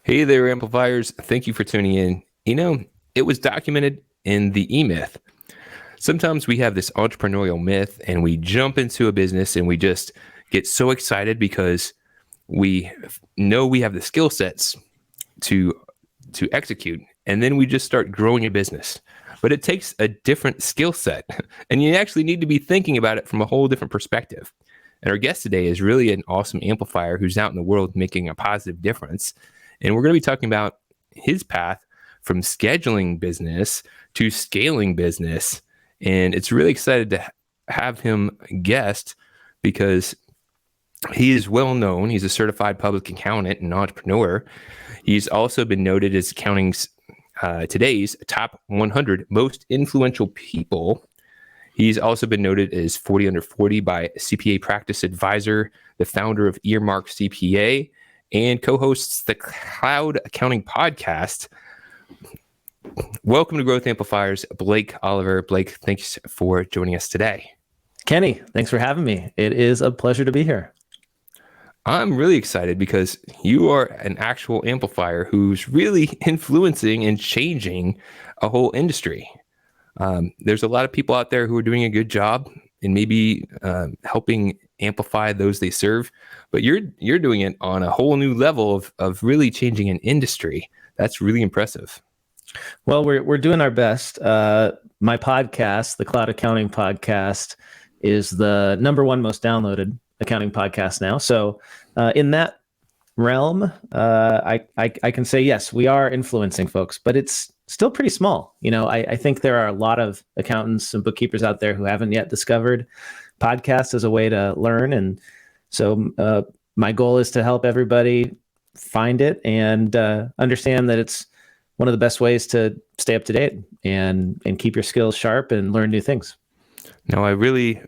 Hey there, Amplifiers. Thank you for tuning in. It was documented in the E-Myth. Sometimes we have this entrepreneurial myth and we jump into a business and we just get so excited because we know we have the skill sets to execute, and then we just start growing a business. But it takes a different skill set, and you actually need to be thinking about it from a whole different perspective. And our guest today is really an awesome amplifier who's out in the world making a positive difference. And we're going to be talking about his path from scheduling business to scaling business. And it's really excited to have him guest because he is well known. He's a certified public accountant and entrepreneur. He's also been noted as accounting's today's top 100 most influential people. He's also been noted as 40 under 40 by CPA Practice Advisor, the founder of Earmark CPA, and co-hosts the Cloud Accounting Podcast. Welcome to Growth Amplifiers, Blake Oliver. Blake, thanks for joining us today. Kenny, thanks for having me. It is a pleasure to be here. I'm really excited because you are an actual amplifier who's really influencing and changing a whole industry. There's a lot of people out there who are doing a good job and maybe helping amplify those they serve, but you're doing it on a whole new level of really changing an industry. That's really impressive. Well, we're doing our best. My podcast, the Cloud Accounting Podcast, is the #1 most downloaded accounting podcast now. So in that realm, I can say, yes, we are influencing folks, but it's still pretty small. I think there are a lot of accountants and bookkeepers out there who haven't yet discovered podcasts as a way to learn. And so my goal is to help everybody find it and understand that it's one of the best ways to stay up to date and keep your skills sharp and learn new things. Now, I really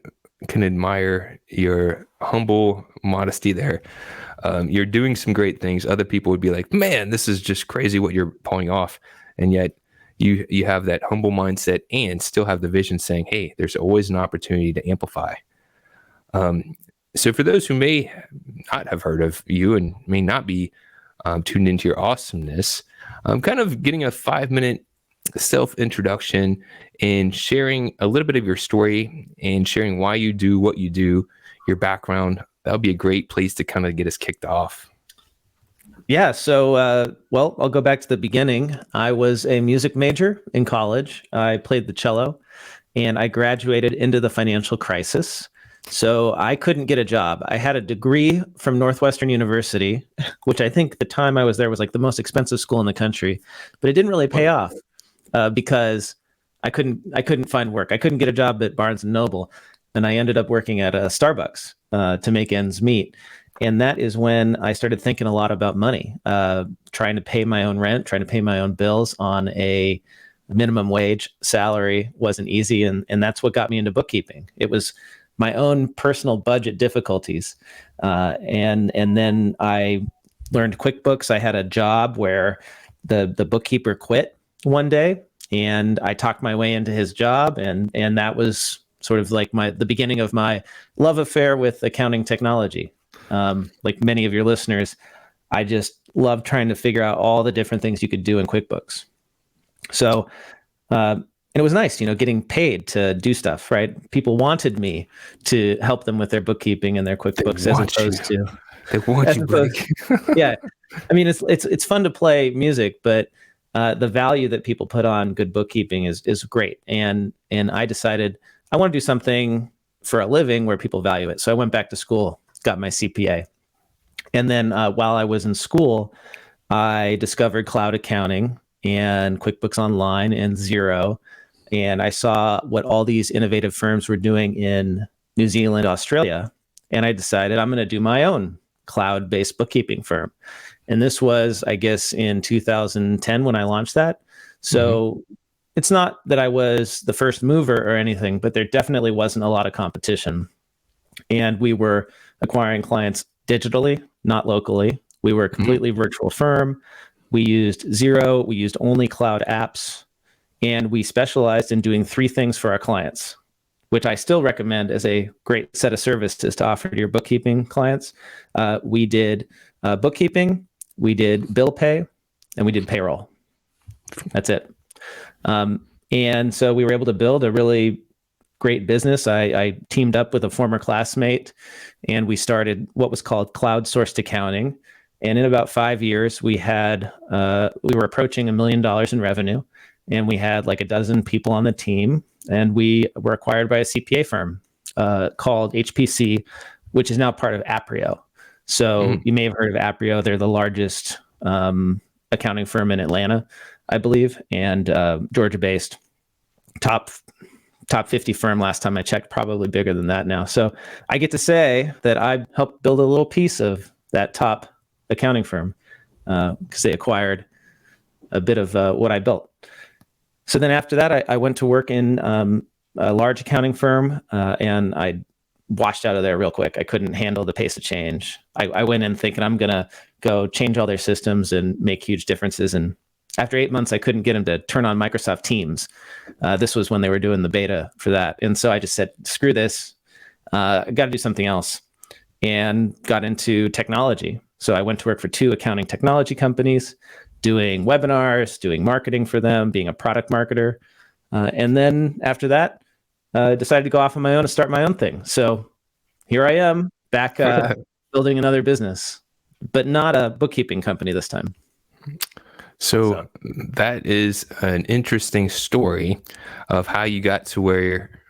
can admire your humble modesty there. You're doing some great things. Other people would be like, man, this is just crazy what you're pulling off. And yet you have that humble mindset and still have the vision saying, hey, there's always an opportunity to amplify. So for those who may not have heard of you and may not be tuned into your awesomeness, I'm kind of getting a 5-minute self-introduction and sharing a little bit of your story and sharing why you do what you do, your background. That'll be a great place to kind of get us kicked off. Yeah. So, I'll go back to the beginning. I was a music major in college. I played the cello and I graduated into the financial crisis. So I couldn't get a job. I had a degree from Northwestern University, which I think the time I was there was like the most expensive school in the country, but it didn't really pay off because I couldn't find work. I couldn't get a job at Barnes and Noble, and I ended up working at a Starbucks to make ends meet. And that is when I started thinking a lot about money, trying to pay my own rent, trying to pay my own bills on a minimum wage salary wasn't easy. And that's what got me into bookkeeping. It was my own personal budget difficulties. And then I learned QuickBooks. I had a job where the bookkeeper quit one day and I talked my way into his job. And that was sort of like the beginning of my love affair with accounting technology. Like many of your listeners, I just love trying to figure out all the different things you could do in QuickBooks. So, and it was nice, getting paid to do stuff, right? People wanted me to help them with their bookkeeping and their QuickBooks as opposed to. They want you, Blake. Yeah. I mean, it's fun to play music, but the value that people put on good bookkeeping is great. And I decided I want to do something for a living where people value it. So I went back to school, got my CPA. And then while I was in school, I discovered cloud accounting and QuickBooks Online and Xero. And I saw what all these innovative firms were doing in New Zealand, Australia. And I decided I'm going to do my own cloud-based bookkeeping firm. And this was, I guess, in 2010 when I launched that. So it's not that I was the first mover or anything, but there definitely wasn't a lot of competition. And we were acquiring clients digitally, not locally. We were a completely virtual firm. We used Xero. We used only cloud apps. And we specialized in doing 3 things for our clients. which I still recommend as a great set of services to offer to your bookkeeping clients. We did bookkeeping, we did bill pay, and we did payroll. That's it. And so we were able to build a really great business. I teamed up with a former classmate, and we started what was called cloud sourced accounting. And in about 5 years, we were approaching $1 million in revenue, and we had like a dozen people on the team. And we were acquired by a CPA firm called HPC, which is now part of Aprio. So you may have heard of Aprio. They're the largest accounting firm in Atlanta, I believe, and Georgia-based. Top 50 firm last time I checked, probably bigger than that now. So I get to say that I helped build a little piece of that top accounting firm because they acquired a bit of what I built. So then after that, I went to work in a large accounting firm, and I washed out of there real quick. I couldn't handle the pace of change. I went in thinking I'm going to go change all their systems and make huge differences. And after 8 months, I couldn't get them to turn on Microsoft Teams. This was when they were doing the beta for that. And so I just said, screw this. I got to do something else, and got into technology. So I went to work for 2 accounting technology companies, doing webinars, doing marketing for them, being a product marketer. And then after that, decided to go off on my own and start my own thing. So here I am back building another business, but not a bookkeeping company this time. So that is an interesting story of how you got to where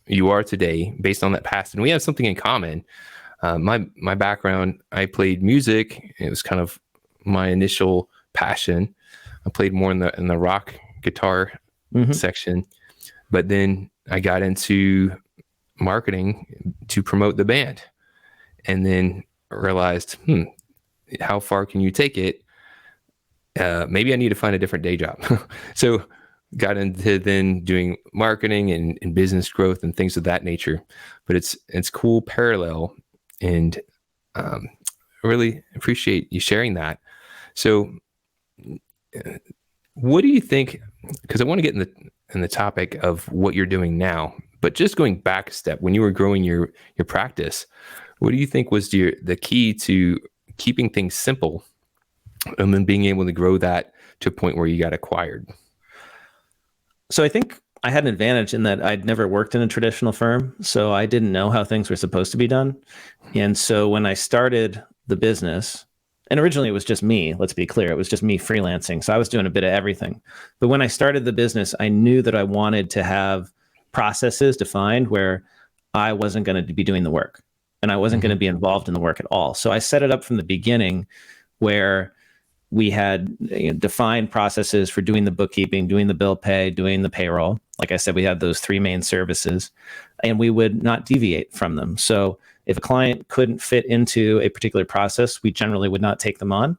you are today based on that past. And we have something in common. My background, I played music. It was kind of my initial passion. I played more in the rock guitar section, but then I got into marketing to promote the band, and then realized, how far can you take it? Maybe I need to find a different day job. So got into then doing marketing and business growth and things of that nature. But it's cool parallel, and really appreciate you sharing that. So what do you think? Because I want to get in the topic of what you're doing now, but just going back a step, when you were growing your practice, what do you think was the key to keeping things simple and then being able to grow that to a point where you got acquired? So I think I had an advantage in that I'd never worked in a traditional firm, so I didn't know how things were supposed to be done. And so when I started the business, and originally it was just me, let's be clear, it was just me freelancing. So I was doing a bit of everything. But when I started the business, I knew that I wanted to have processes defined where I wasn't going to be doing the work, and I wasn't going to be involved in the work at all. So I set it up from the beginning where we had defined processes for doing the bookkeeping, doing the bill pay, doing the payroll. Like I said, we had those 3 main services, and we would not deviate from them. So if a client couldn't fit into a particular process, we generally would not take them on.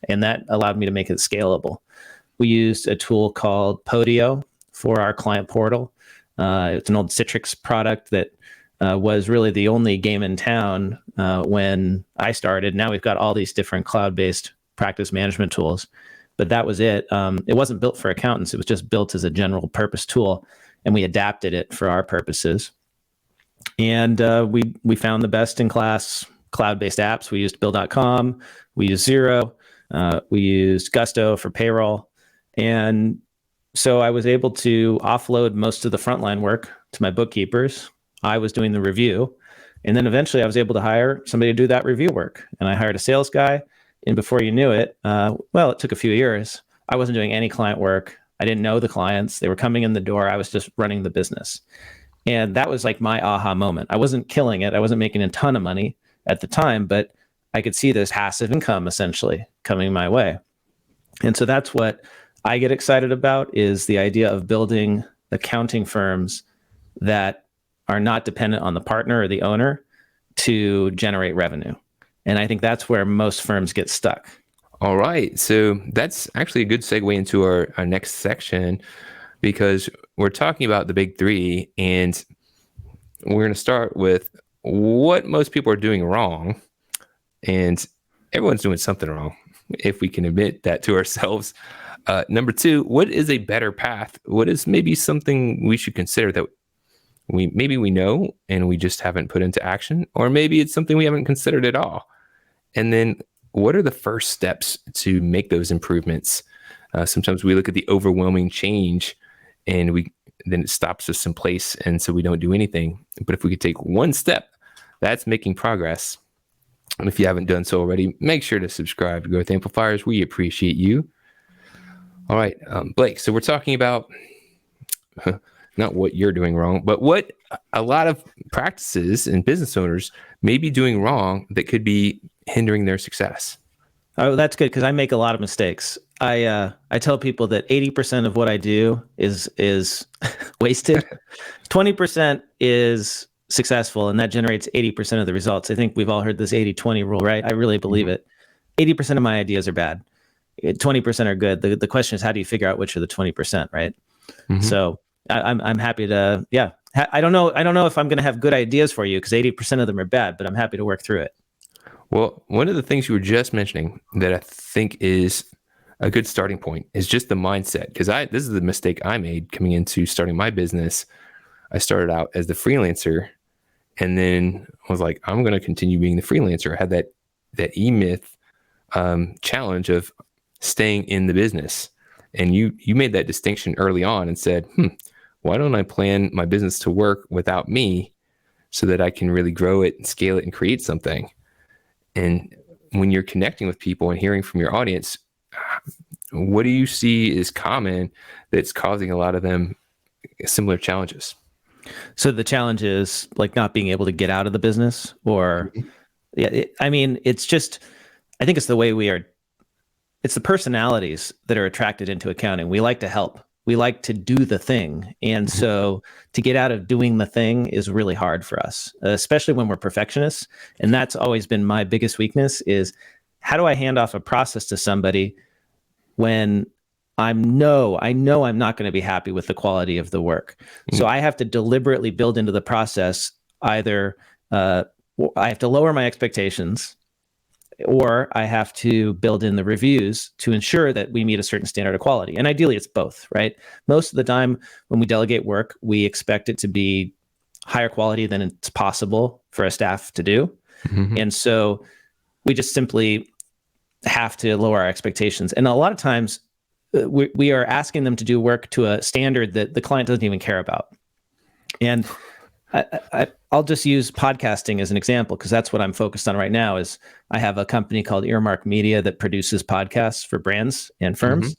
And that allowed me to make it scalable. We used a tool called Podio for our client portal. It's an old Citrix product that was really the only game in town when I started. Now we've got all these different cloud-based practice management tools, but that was it. It wasn't built for accountants. It was just built as a general purpose tool, and we adapted it for our purposes. And we found the best in class cloud-based apps. We used Bill.com, we used Xero, we used Gusto for payroll. And so I was able to offload most of the frontline work to my bookkeepers. I was doing the review. And then eventually I was able to hire somebody to do that review work. And I hired a sales guy. And before you knew it, it took a few years. I wasn't doing any client work. I didn't know the clients. They were coming in the door. I was just running the business. And that was like my aha moment. I wasn't killing it. I wasn't making a ton of money at the time, but I could see this passive income essentially coming my way. And so that's what I get excited about, is the idea of building accounting firms that are not dependent on the partner or the owner to generate revenue. And I think that's where most firms get stuck. All right. So that's actually a good segue into our next section, because we're talking about the big 3, and we're going to start with what most people are doing wrong. And everyone's doing something wrong, if we can admit that to ourselves. Number 2, what is a better path? What is maybe something we should consider that maybe we know and we just haven't put into action, or maybe it's something we haven't considered at all. And then what are the first steps to make those improvements? Sometimes we look at the overwhelming change and then it stops us in place, and so we don't do anything. But if we could take one step, that's making progress. And if you haven't done so already, make sure to subscribe to Growth Amplifiers. We appreciate you. All right, Blake, so we're talking about not what you're doing wrong, but what a lot of practices and business owners may be doing wrong that could be hindering their success. Oh, that's good, because I make a lot of mistakes. I tell people that 80% of what I do is wasted. 20% is successful, and that generates 80% of the results. I think we've all heard this 80-20 rule, right? I really believe it. 80% of my ideas are bad. 20% are good. The question is, how do you figure out which are the 20%, right? So I'm happy to, I don't know if I'm going to have good ideas for you, because 80% of them are bad, but I'm happy to work through it. Well, one of the things you were just mentioning that I think is a good starting point is just the mindset. Because this is the mistake I made coming into starting my business. I started out as the freelancer, and then I was like, I'm going to continue being the freelancer. I had that E-Myth challenge of staying in the business. And you made that distinction early on and said, why don't I plan my business to work without me so that I can really grow it and scale it and create something? And when you're connecting with people and hearing from your audience, what do you see is common that's causing a lot of them similar challenges? So the challenge is like not being able to get out of the business, or it's just, I think it's the way we are. It's the personalities that are attracted into accounting. We like to help. We like to do the thing. And so to get out of doing the thing is really hard for us, especially when we're perfectionists. And that's always been my biggest weakness, is how do I hand off a process to somebody when I know I'm not going to be happy with the quality of the work. So I have to deliberately build into the process, either I have to lower my expectations, or I have to build in the reviews to ensure that we meet a certain standard of quality. And ideally, it's both, right? Most of the time when we delegate work, we expect it to be higher quality than it's possible for a staff to do. And so we just simply have to lower our expectations. And a lot of times we are asking them to do work to a standard that the client doesn't even care about. And I'll just use podcasting as an example, because that's what I'm focused on right now. Is I have a company called Earmark Media that produces podcasts for brands and firms.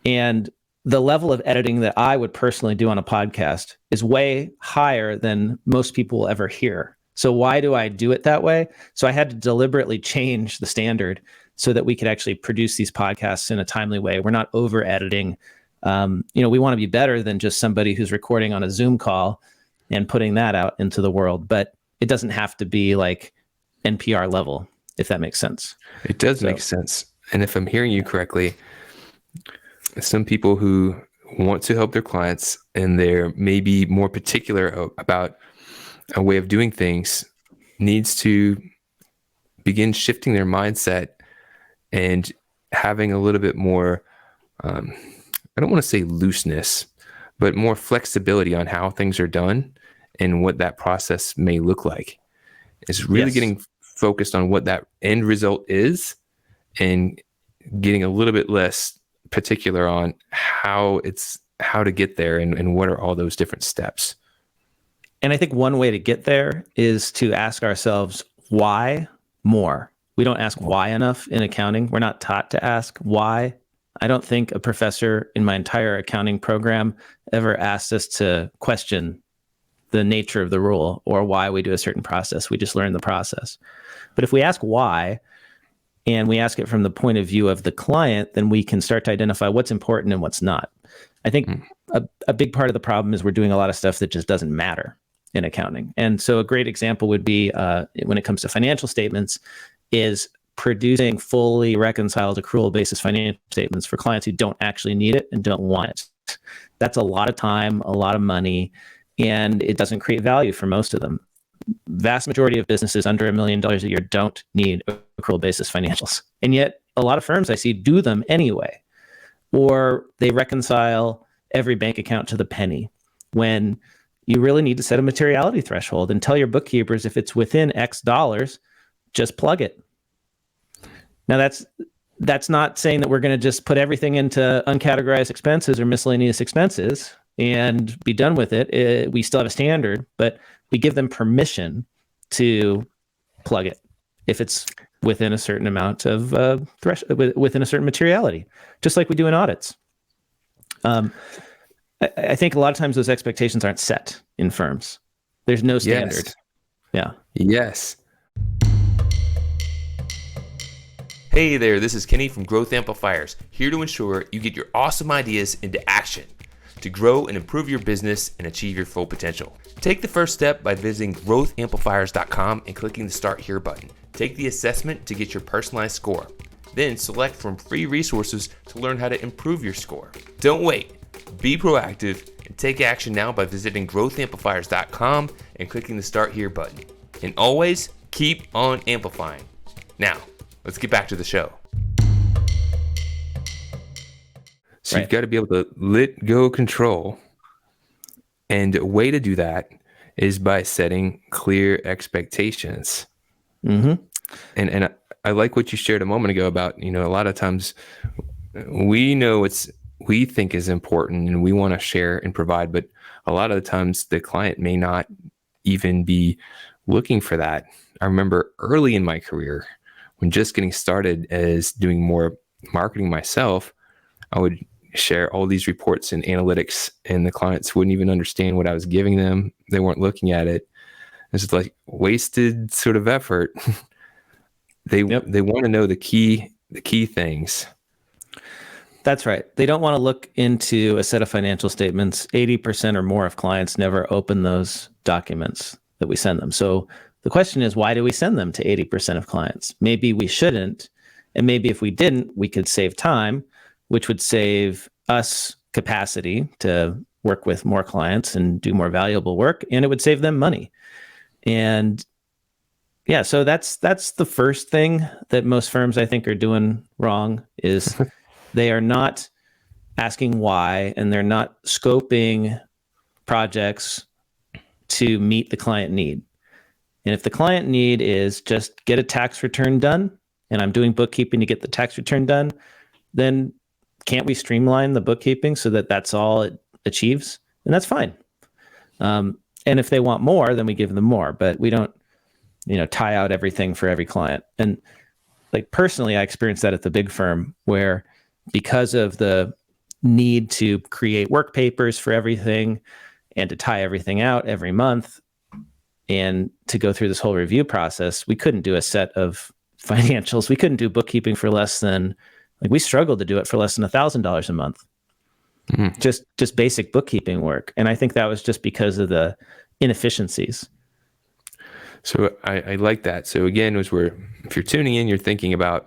And the level of editing that I would personally do on a podcast is way higher than most people will ever hear. So why do I do it that way? So I had to deliberately change the standard so that we could actually produce these podcasts in a timely way. We're not over editing. We want to be better than just somebody who's recording on a Zoom call and putting that out into the world. But it doesn't have to be like NPR level, if that makes sense. It does make sense. And if I'm hearing you correctly, some people who want to help their clients and they're maybe more particular about a way of doing things needs to begin shifting their mindset and having a little bit more, I don't want to say looseness, but more flexibility on how things are done and what that process may look like. It's really getting focused on what that end result is and getting a little bit less particular on how to get there and what are all those different steps. And I think one way to get there is to ask ourselves why more. We don't ask why enough in accounting. We're not taught to ask why. I don't think a professor in my entire accounting program ever asked us to question the nature of the rule or why we do a certain process. We just learn the process. But if we ask why, and we ask it from the point of view of the client, then we can start to identify what's important and what's not. I think a big part of the problem is we're doing a lot of stuff that just doesn't matter in accounting. And so a great example would be when it comes to financial statements is producing fully reconciled accrual basis financial statements for clients who don't actually need it and don't want it. That's a lot of time, a lot of money, and it doesn't create value for most of them. Vast majority of businesses under $1 million a year don't need accrual basis financials. And yet a lot of firms I see do them anyway, or they reconcile every bank account to the penny when you really need to set a materiality threshold and tell your bookkeepers if it's within X dollars, just plug it. Now that's not saying that we're going to just put everything into uncategorized expenses or miscellaneous expenses and be done with it. We still have a standard, but we give them permission to plug it if it's within a certain amount of within a certain materiality, just like we do in audits. I think a lot of times those expectations aren't set in firms. There's no standard. Yes. Yeah. Yes. Hey there, this is Kenny from Growth Amplifiers, here to ensure you get your awesome ideas into action to grow and improve your business and achieve your full potential. Take the first step by visiting growthamplifiers.com and clicking the Start Here button. Take the assessment to get your personalized score. Then select from free resources to learn how to improve your score. Don't wait. Be proactive and take action now by visiting growthamplifiers.com and clicking the Start Here button. And always keep on amplifying. Now, let's get back to the show. So You've got to be able to let go control. And a way to do that is by setting clear expectations. Mm-hmm. And I like what you shared a moment ago about, a lot of times we know we think is important and we want to share and provide, but a lot of the times the client may not even be looking for that. I remember early in my career, when just getting started as doing more marketing myself, I would share all these reports and analytics and the clients wouldn't even understand what I was giving them. They weren't looking at it. It's like wasted sort of effort. They want to know the key things. That's right. They don't want to look into a set of financial statements. 80% or more of clients never open those documents that we send them. So the question is, why do we send them to 80% of clients? Maybe we shouldn't. And maybe if we didn't, we could save time, which would save us capacity to work with more clients and do more valuable work. And it would save them money. And yeah, so that's the first thing that most firms, I think, are doing wrong is they are not asking why, and they're not scoping projects to meet the client need. And if the client need is just get a tax return done, and I'm doing bookkeeping to get the tax return done, then can't we streamline the bookkeeping so that that's all it achieves? And that's fine. And if they want more, then we give them more, but we don't, tie out everything for every client. And like personally, I experienced that at the big firm where because of the need to create work papers for everything and to tie everything out every month and to go through this whole review process, we couldn't do a set of financials. We couldn't do bookkeeping for less than, we struggled to do it for less than $1,000 a month. Mm-hmm. Just basic bookkeeping work. And I think that was just because of the inefficiencies. So I like that. So again, if you're tuning in, you're thinking about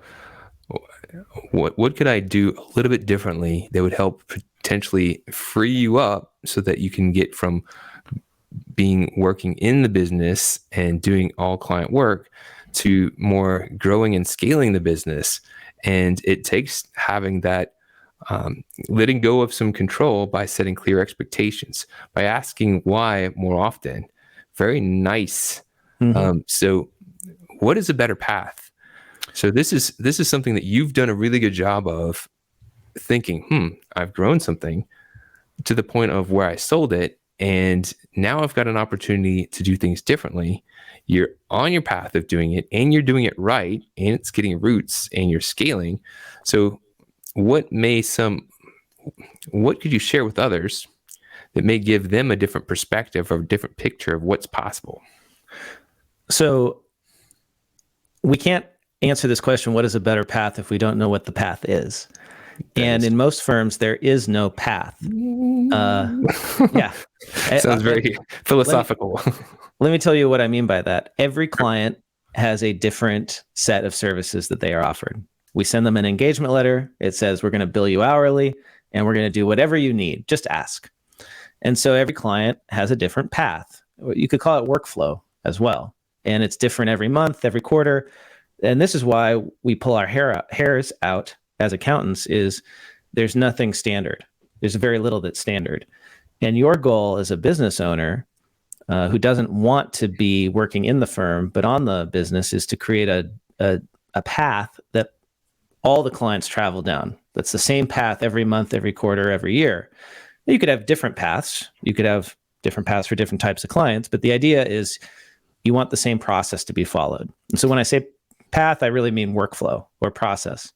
what could I do a little bit differently that would help potentially free you up so that you can get from working in the business and doing all client work to more growing and scaling the business. And it takes having that letting go of some control by setting clear expectations, by asking why more often. Very nice. Mm-hmm. So what is a better path? So this is something that you've done a really good job of thinking, I've grown something to the point of where I sold it. And now I've got an opportunity to do things differently. You're on your path of doing it and you're doing it right and it's getting roots and you're scaling. So what could you share with others that may give them a different perspective or a different picture of what's possible? So we can't answer this question, what is a better path, if we don't know what the path is. And in most firms, there is no path. Yeah. Sounds very philosophical. Let me tell you what I mean by that. Every client has a different set of services that they are offered. We send them an engagement letter. It says, we're going to bill you hourly and we're going to do whatever you need. Just ask. And so every client has a different path. You could call it workflow as well. And it's different every month, every quarter. And this is why we pull our hairs out as accountants is there's nothing standard. There's very little that's standard. And your goal as a business owner who doesn't want to be working in the firm but on the business is to create a path that all the clients travel down. That's the same path every month, every quarter, every year. You could have different paths. You could have different paths for different types of clients, but the idea is you want the same process to be followed. And so when I say path, I really mean workflow or process.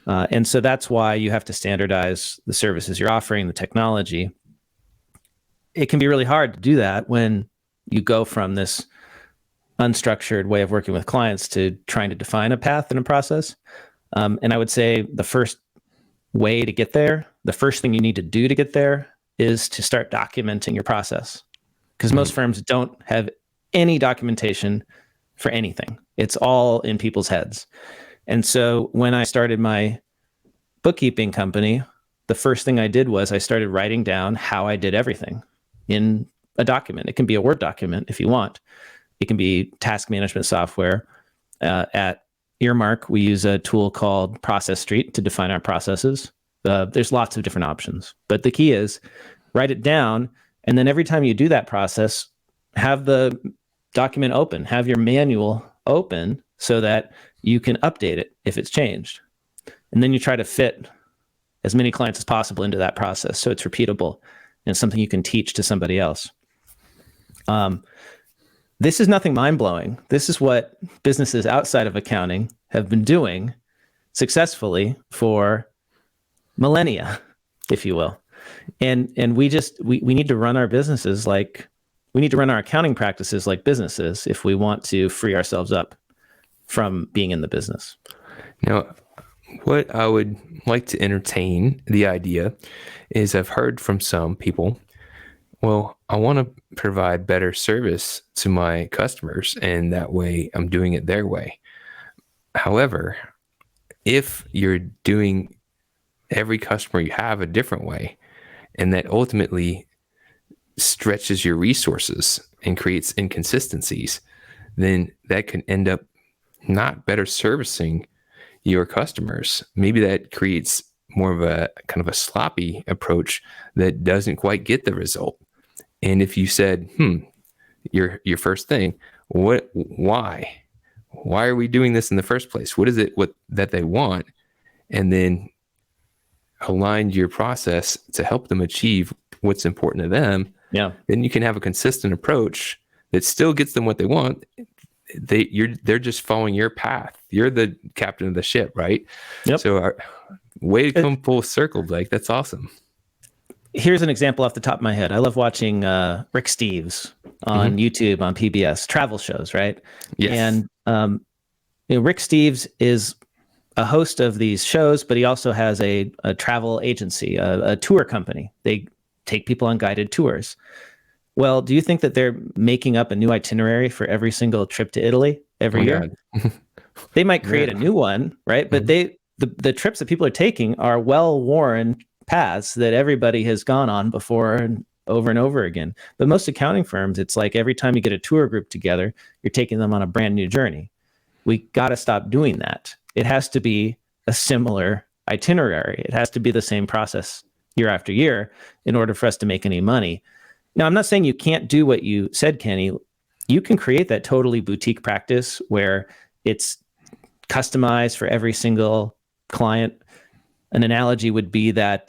And so that's why you have to standardize the services you're offering, the technology. It can be really hard to do that when you go from this unstructured way of working with clients to trying to define a path and a process. And I would say the first way to get there, the first thing you need to do to get there is to start documenting your process. Because most firms don't have any documentation for anything. It's all in people's heads. And so when I started my bookkeeping company, the first thing I did was I started writing down how I did everything in a document. It can be a Word document if you want. It can be task management software. At Earmark, we use a tool called Process Street to define our processes. There's lots of different options, but the key is write it down. And then every time you do that process, have the document open, have your manual open so that you can update it if it's changed. And then you try to fit as many clients as possible into that process so it's repeatable and something you can teach to somebody else. This is nothing mind-blowing. This is what businesses outside of accounting have been doing successfully for millennia, if you will. And we need to run our businesses like, we need to run our accounting practices like businesses if we want to free ourselves up from being in the business. Now, what I would like to entertain the idea is I've heard from some people, well, I want to provide better service to my customers, and that way I'm doing it their way. However, if you're doing every customer you have a different way, and that ultimately stretches your resources and creates inconsistencies, then that can end up not better servicing your customers. Maybe that creates more of a kind of a sloppy approach that doesn't quite get the result. And if you said, your first thing, why are we doing this in the first place? What is it that they want? And then aligned your process to help them achieve what's important to them. Yeah. Then you can have a consistent approach that still gets them what they want. They're just following your path. You're the captain of the ship, right? Yep. So way to come full circle, Blake. That's awesome. Here's an example off the top of my head. I love watching Rick Steves on YouTube, on PBS, travel shows, right? Yes. And Rick Steves is a host of these shows, but he also has a travel agency, a tour company. They take people on guided tours. Well, do you think that they're making up a new itinerary for every single trip to Italy every year? They might create a new one, right? But the trips that people are taking are well-worn paths that everybody has gone on before and over again. But most accounting firms, it's like every time you get a tour group together, you're taking them on a brand new journey. We got to stop doing that. It has to be a similar itinerary. It has to be the same process year after year in order for us to make any money. Now, I'm not saying you can't do what you said, Kenny. You can create that totally boutique practice where it's customized for every single client. An analogy would be that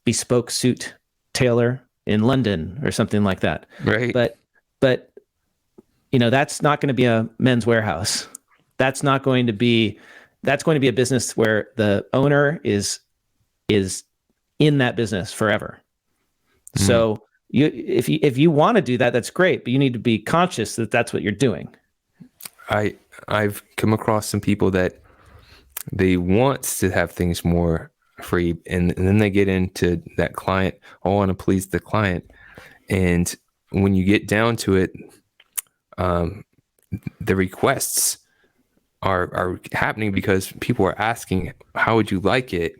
bespoke suit tailor in London or something like that. Right. But that's not going to be a Men's Warehouse. That's going to be a business where the owner is in that business forever. So if you want to do that, that's great, but you need to be conscious that that's what you're doing. I've come across some people that they want to have things more free, and then they get into that client. I want to please the client, and when you get down to it, the requests are happening because people are asking, "How would you like it?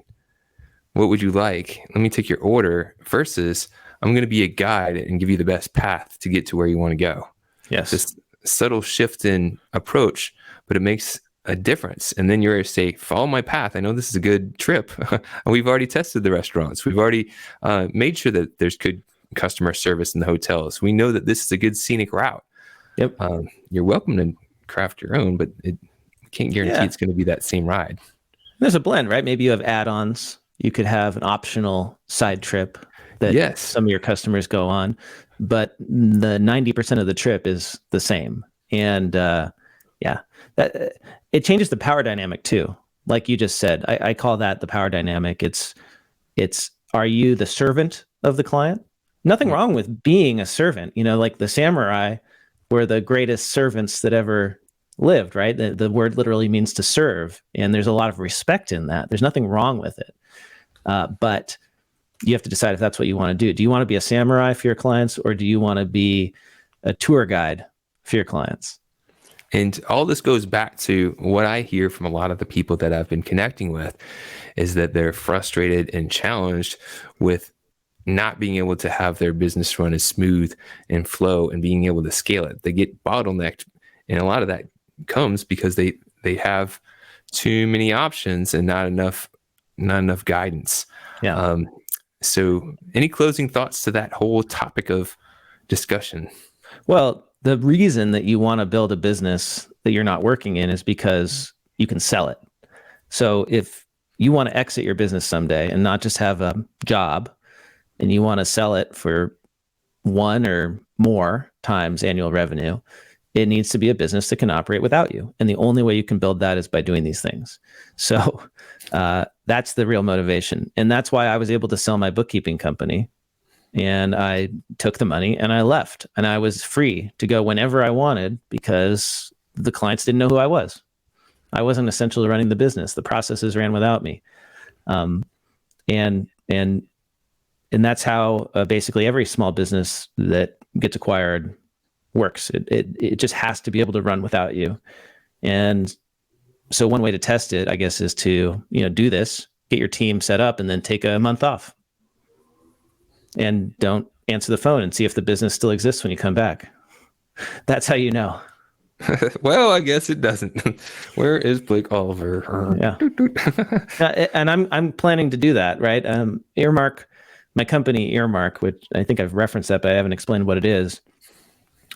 What would you like? Let me take your order." Versus, I'm going to be a guide and give you the best path to get to where you want to go. Yes. This subtle shift in approach, but it makes a difference. And then you're able to say, follow my path. I know this is a good trip. We've already tested the restaurants. We've already made sure that there's good customer service in the hotels. We know that this is a good scenic route. Yep. You're welcome to craft your own, but it can't guarantee it's going to be that same ride. There's a blend, right? Maybe you have add-ons. You could have an optional side trip that some of your customers go on, but the 90% of the trip is the same. And it changes the power dynamic too. Like you just said, I call that the power dynamic. It's are you the servant of the client? Nothing wrong with being a servant. Like the samurai were the greatest servants that ever lived, right? The word literally means to serve, and there's a lot of respect in that. There's nothing wrong with it. But you have to decide if that's what you want to do. Do you want to be a samurai for your clients, or do you want to be a tour guide for your clients? And all this goes back to what I hear from a lot of the people that I've been connecting with is that they're frustrated and challenged with not being able to have their business run as smooth and flow and being able to scale it. They get bottlenecked, and a lot of that comes because they have too many options and not enough guidance. Yeah. So any closing thoughts to that whole topic of discussion? Well, the reason that you want to build a business that you're not working in is because you can sell it. So if you want to exit your business someday and not just have a job, and you want to sell it for 1 or more times annual revenue, it needs to be a business that can operate without you. And the only way you can build that is by doing these things. So that's the real motivation. And that's why I was able to sell my bookkeeping company. And I took the money and I left. And I was free to go whenever I wanted because the clients didn't know who I was. I wasn't essential to running the business. The processes ran without me. And that's how basically every small business that gets acquired works. It just has to be able to run without you. And so one way to test it, I guess, is to, do this, get your team set up, and then take a month off. And don't answer the phone and see if the business still exists when you come back. That's how you know. Well, I guess it doesn't. Where is Blake Oliver? Yeah. And I'm planning to do that, right? Earmark, my company Earmark, which I think I've referenced that, but I haven't explained what it is.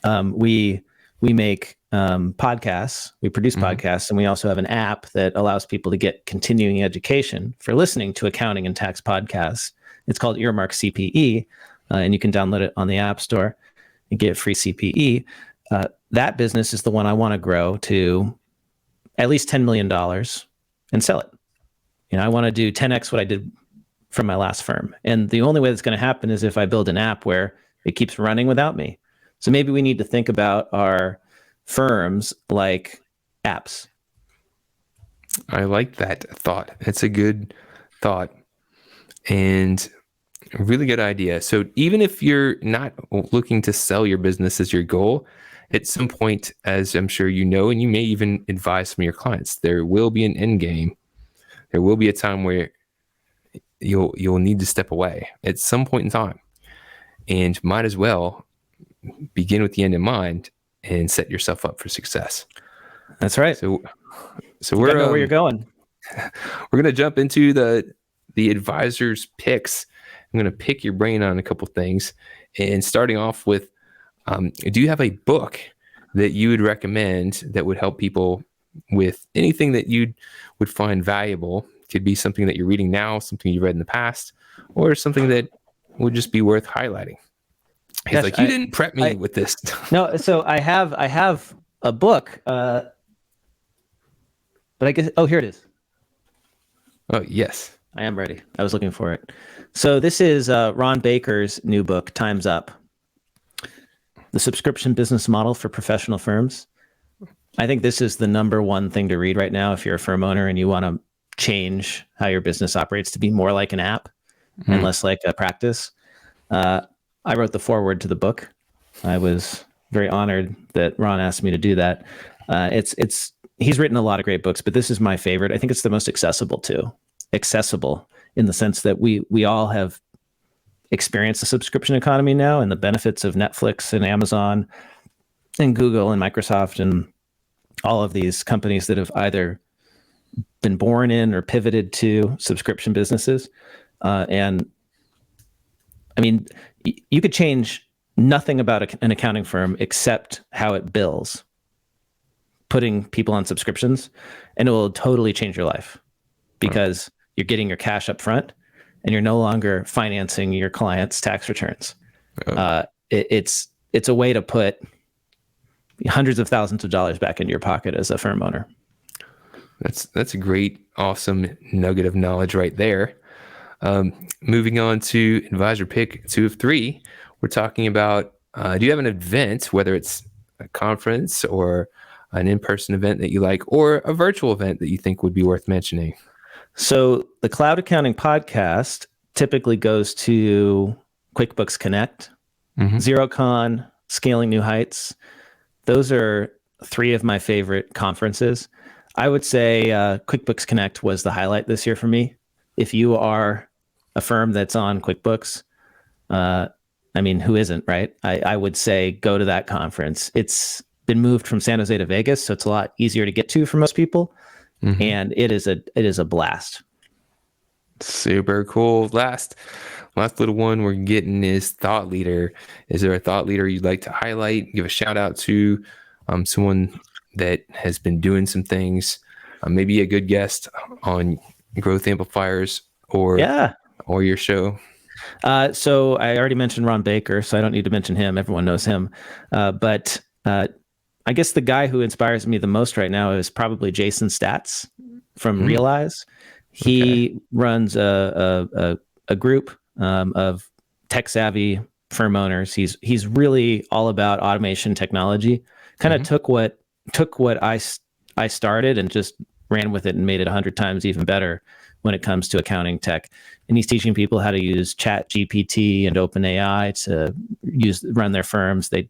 We make podcasts, we produce podcasts, and we also have an app that allows people to get continuing education for listening to accounting and tax podcasts. It's called Earmark CPA, and you can download it on the App Store and get free CPE. That business is the one I want to grow to at least $10 million and sell it. I want to do 10x what I did from my last firm. And the only way that's going to happen is if I build an app where it keeps running without me. So maybe we need to think about our firms like apps. I like that thought. It's a good thought and a really good idea. So even if you're not looking to sell your business as your goal, at some point, as I'm sure you know, and you may even advise some of your clients, there will be an end game. There will be a time where you'll need to step away at some point in time, and might as well begin with the end in mind and set yourself up for success. That's right. So we're know where you're going. We're going to jump into the advisor's picks. I'm going to pick your brain on a couple things, and starting off with, do you have a book that you would recommend that would help people with anything that you would find valuable? Could be something that you're reading now, something you read in the past, or something that would just be worth highlighting. He's like, you didn't prep me with this. No, so I have a book, but I guess, here it is. Oh, yes. I am ready. I was looking for it. So this is Ron Baker's new book, Time's Up: The Subscription Business Model for Professional Firms. I think this is the number one thing to read right now if you're a firm owner and you want to change how your business operates to be more like an app and less like a practice. I wrote the foreword to the book. I was very honored that Ron asked me to do that. He's written a lot of great books, but this is my favorite. I think it's the most accessible too. Accessible in the sense that we all have experienced the subscription economy now and the benefits of Netflix and Amazon and Google and Microsoft and all of these companies that have either been born in or pivoted to subscription businesses. And I mean, you could change nothing about an accounting firm except how it bills, putting people on subscriptions, and it will totally change your life because you're getting your cash up front and you're no longer financing your clients' tax returns. It's a way to put hundreds of thousands of dollars back into your pocket as a firm owner. That's a great, awesome nugget of knowledge right there. Moving on to advisor pick 2 of 3, we're talking about, do you have an event, whether it's a conference or an in-person event that you like, or a virtual event that you think would be worth mentioning? So the Cloud Accounting Podcast typically goes to QuickBooks Connect, XeroCon, Scaling New Heights. Those are 3 of my favorite conferences. I would say QuickBooks Connect was the highlight this year for me. If you are a firm that's on QuickBooks, I mean, who isn't, right? I would say go to that conference. It's been moved from San Jose to Vegas, so it's a lot easier to get to for most people. And it is a blast. Super cool. Last little one we're getting is thought leader. Is there a thought leader you'd like to highlight? Give a shout out to someone that has been doing some things, maybe a good guest on Growth Amplifiers or your show. So I already mentioned Ron Baker, so I don't need to mention him. Everyone knows him. But I guess the guy who inspires me the most right now is probably Jason Statz from Realize. He runs a group of tech savvy firm owners. He's really all about automation technology. Kind of took what I started and just ran with it and made it 100 times even better when it comes to accounting tech. And he's teaching people how to use Chat GPT and OpenAI to run their firms. They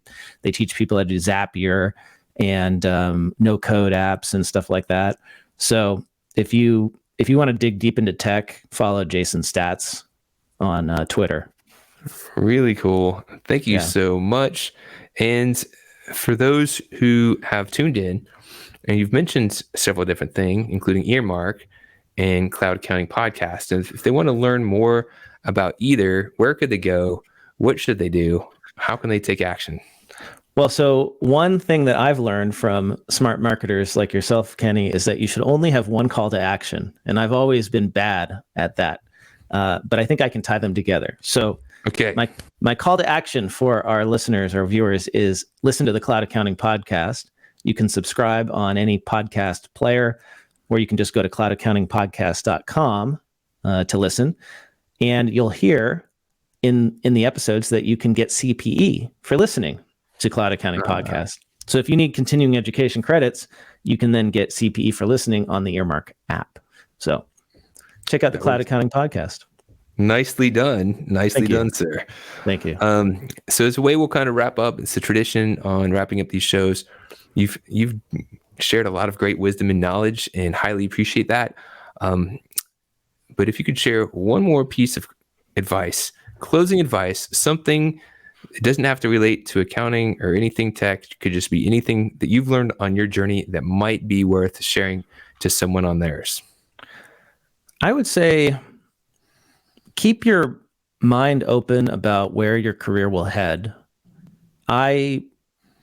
teach people how to do Zapier and no code apps and stuff like that. So if you want to dig deep into tech, follow Jason Statz on Twitter. Really cool. Thank you so much. And for those who have tuned in, and you've mentioned several different things, including Earmark and Cloud Accounting Podcast. And if they want to learn more about either, where could they go? What should they do? How can they take action? Well, so one thing that I've learned from smart marketers like yourself, Kenny, is that you should only have one call to action. And I've always been bad at that. But I think I can tie them together. So my call to action for our listeners or viewers is listen to the Cloud Accounting Podcast. You can subscribe on any podcast player, or you can just go to cloudaccountingpodcast.com to listen. And you'll hear in the episodes that you can get CPE for listening to Cloud Accounting Podcast. So if you need continuing education credits, you can then get CPE for listening on the Earmark app. So check out the Cloud Accounting Podcast. Nicely done. Nicely done, sir. Thank you. So as a way we'll kind of wrap up, it's a tradition on wrapping up these shows. You've shared a lot of great wisdom and knowledge and highly appreciate that. But if you could share one more piece of advice, closing advice, something, it doesn't have to relate to accounting or anything tech. It could just be anything that you've learned on your journey that might be worth sharing to someone on theirs. I would say keep your mind open about where your career will head. I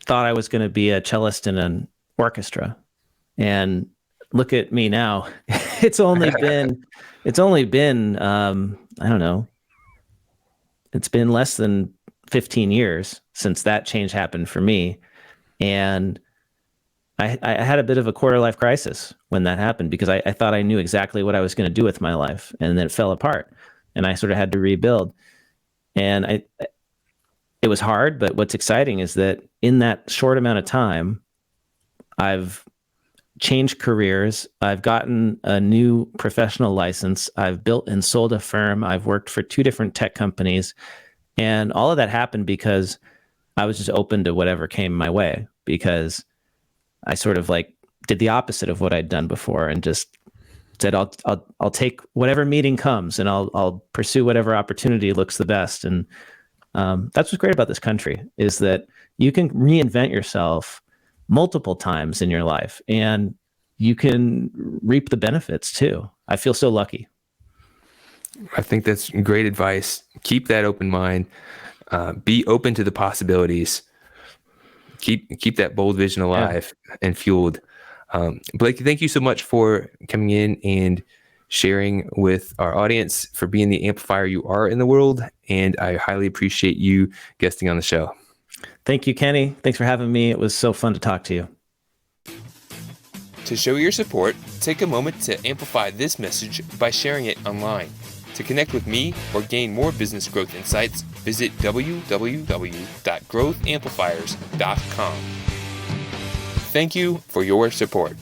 thought I was going to be a cellist in an orchestra, and look at me now. It's only been I don't know. It's been less than 15 years since that change happened for me. And I had a bit of a quarter life crisis when that happened, because I thought I knew exactly what I was going to do with my life, and then it fell apart and I sort of had to rebuild. And it was hard, but what's exciting is that in that short amount of time, I've changed careers. I've gotten a new professional license. I've built and sold a firm. I've worked for 2 different tech companies. And all of that happened because I was just open to whatever came my way, because I sort of like did the opposite of what I'd done before and just said, I'll take whatever meeting comes, and I'll pursue whatever opportunity looks the best. And that's what's great about this country, is that you can reinvent yourself multiple times in your life, and you can reap the benefits too. I feel so lucky. I think that's great advice. Keep that open mind. Be open to the possibilities. Keep that bold vision alive and fueled. Blake, thank you so much for coming in and sharing with our audience, for being the amplifier you are in the world. And I highly appreciate you guesting on the show. Thank you, Kenny. Thanks for having me. It was so fun to talk to you. To show your support, take a moment to amplify this message by sharing it online. To connect with me or gain more business growth insights, visit www.growthamplifiers.com. Thank you for your support.